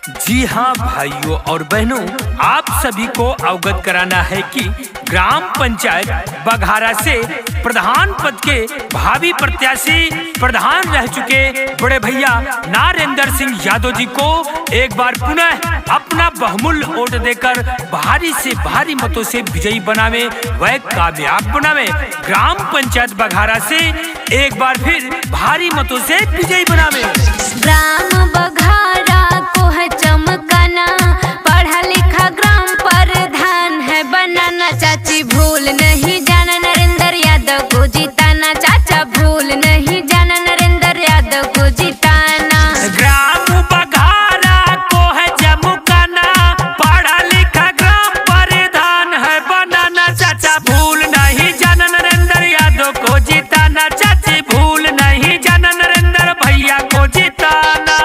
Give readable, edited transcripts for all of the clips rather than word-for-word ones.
जी हाँ भाइयों और बहनों, आप सभी को अवगत कराना है कि ग्राम पंचायत बघारा से प्रधान पद के भावी प्रत्याशी प्रधान रह चुके बड़े भैया नरेंद्र सिंह यादव जी को एक बार पुनः अपना बहुमूल्य वोट देकर भारी से भारी मतों से विजयी बनावे व कामयाब बनावे। ग्राम पंचायत बघारा से एक बार फिर भारी मतों से विजयी बनावे। ग्राम बघारा को है चमकाना, पढ़ा लिखा ग्राम प्रधान है बनाना। चाची भूल नहीं जाना नरेंद्र यादव को जिताना, चाचा भूल नहीं जाना नरेंद्र यादव को जिताना। ग्राम बघारा को है चमकाना, पढ़ा लिखा ग्राम प्रधान है बनाना। चाचा भूल नहीं जाना नरेंद्र यादव को जिताना, चाची भूल नहीं जाना नरेंद्र भैया को जिताना।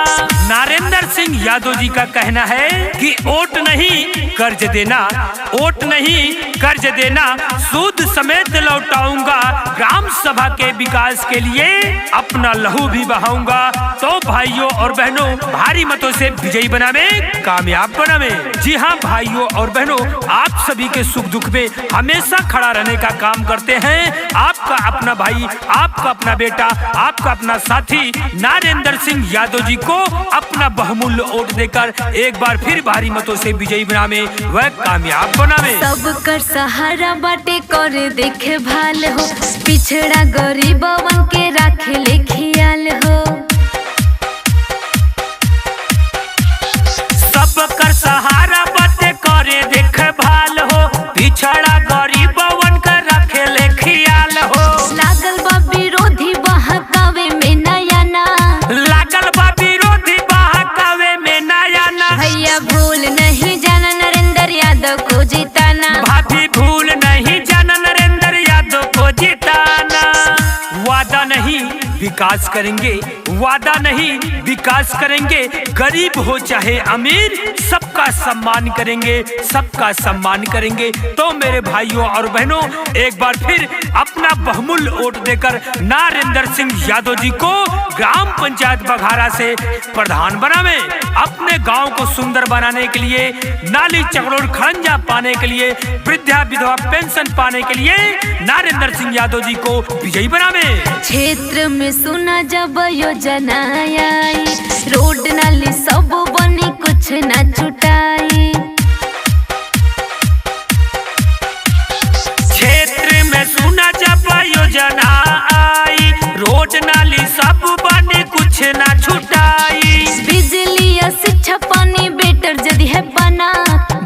नरेंद्र सिंह यादव जी का कहना है कि वोट नहीं कर्ज देना, वोट नहीं कर्ज देना, सूद समेत लौटाऊंगा। ग्राम सभा के विकास के लिए अपना लहू भी बहाऊंगा। तो भाइयों और बहनों, भारी मतों से विजयी बनावे, कामयाब बनावे। जी हाँ भाइयों और बहनों, आप सभी के सुख दुख में हमेशा खड़ा रहने का काम करते हैं आपका अपना भाई, आपका अपना बेटा, आपका अपना साथी नरेंद्र सिंह यादव जी को अपना बहुमूल्य वोट देकर एक बार फिर भारी मतों से विजयी बनावे व कामयाब बनावे। सब कर सहारा बाटे कर देखे भाल हो, पिछड़ा गरीबवन के राखे ले ख्याल हो। सब कर सहारा बाटे करे देख भाल हो, पिछड़ा गरीबवन के राखे ले ख्याल हो। लागल बा विरोधी बहकावे में नया ना, लागल बा विरोधी बहकावे में नया ना। भैया भूल नहीं जाना नरेंद्र यादव को जिताना, भाभी भूल नहीं जाना नरेंद्र यादव को जिताना। वादा नहीं विकास करेंगे, वादा नहीं विकास करेंगे, गरीब हो चाहे अमीर सबका सम्मान करेंगे, सबका सम्मान करेंगे। तो मेरे भाइयों और बहनों, एक बार फिर अपना बहुमूल्य वोट देकर नरेंद्र सिंह यादव जी को ग्राम पंचायत बघारा से प्रधान बनावे। अपने गांव को सुंदर बनाने के लिए, नाली चकड़ोर खड़ंजा पाने के लिए, वृद्धा विधवा पेंशन पाने के लिए नरेंद्र सिंह यादव जी को विजयी बनावे। क्षेत्र में सुना जब योजना आई, रोड नाली सब बनी कुछ न छुटाई। क्षेत्र में सुना जब योजना आई, रोड नाली सब बनी कुछ न छुटाई। बिजली या शिक्षा पानी बेटर यदि है बना,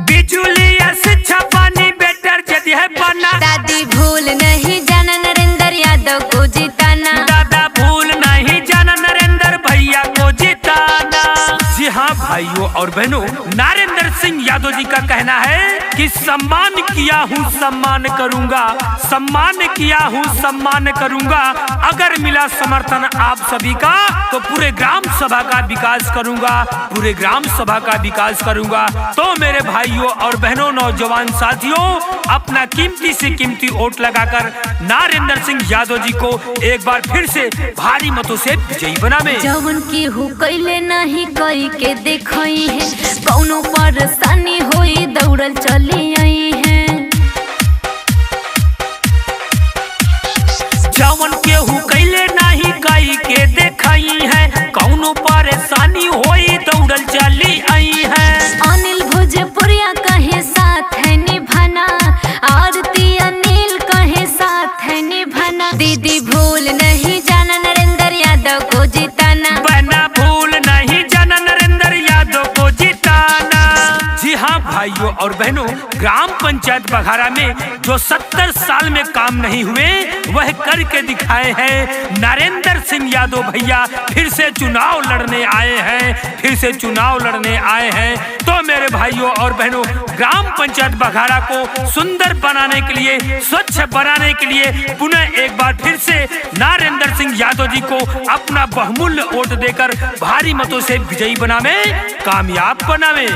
बिजली या शिक्षा पानी बेटर यदि है बना। दादी भूल नहीं जाना नरेंद्र यादव को जिताना, दादा भूल नहीं जाना नरेंद्र भैया को जिताना। जी हाँ भाइयों और बहनों, नरेंद्र सिंह यादव जी का कहना है कि सम्मान किया हूँ सम्मान करूंगा, सम्मान किया हूँ सम्मान करूंगा। अगर मिला समर्थन आप सभी का तो पूरे ग्राम सभा का विकास करूंगा, पूरे ग्राम सभा का विकास करूंगा। तो मेरे भाइयों और बहनों, नौजवान साथियों, अपना कीमती से कीमती वोट लगाकर नरेंद्र सिंह यादव जी को एक बार फिर से भारी मतों से विजयी बनावे। जवन की हो कैले नहीं कई के देखई है, कौनो परेशानी होई दौड़ल चली आई है। जवन केहू कैले नहीं कई के देखई है, कौनो परेशानी होई दौड़ल चली आई है। अनिल भोजपुरिया कहे साथ है निभाना, आरती अनिल कहे साथ है निभाना। दीदी भूल नहीं जाना नरेंद्र यादव को जिताना, बहना भूल नहीं जाना नरेंद्र यादव को जिताना। जी हाँ भाइयों और बहनों, ग्राम पंचायत बघारा में जो 70 साल में काम नहीं हुए वह करके दिखाए हैं। नरेंद्र सिंह यादव भैया फिर से चुनाव लड़ने आए हैं, फिर से चुनाव लड़ने आए हैं। तो मेरे भाइयों और बहनों, ग्राम पंचायत बघारा को सुंदर बनाने के लिए, स्वच्छ बनाने के लिए पुनः एक बार फिर से नरेंद्र सिंह यादव जी को अपना बहुमूल्य वोट देकर भारी मतों से विजयी बनावे, कामयाब बनावे।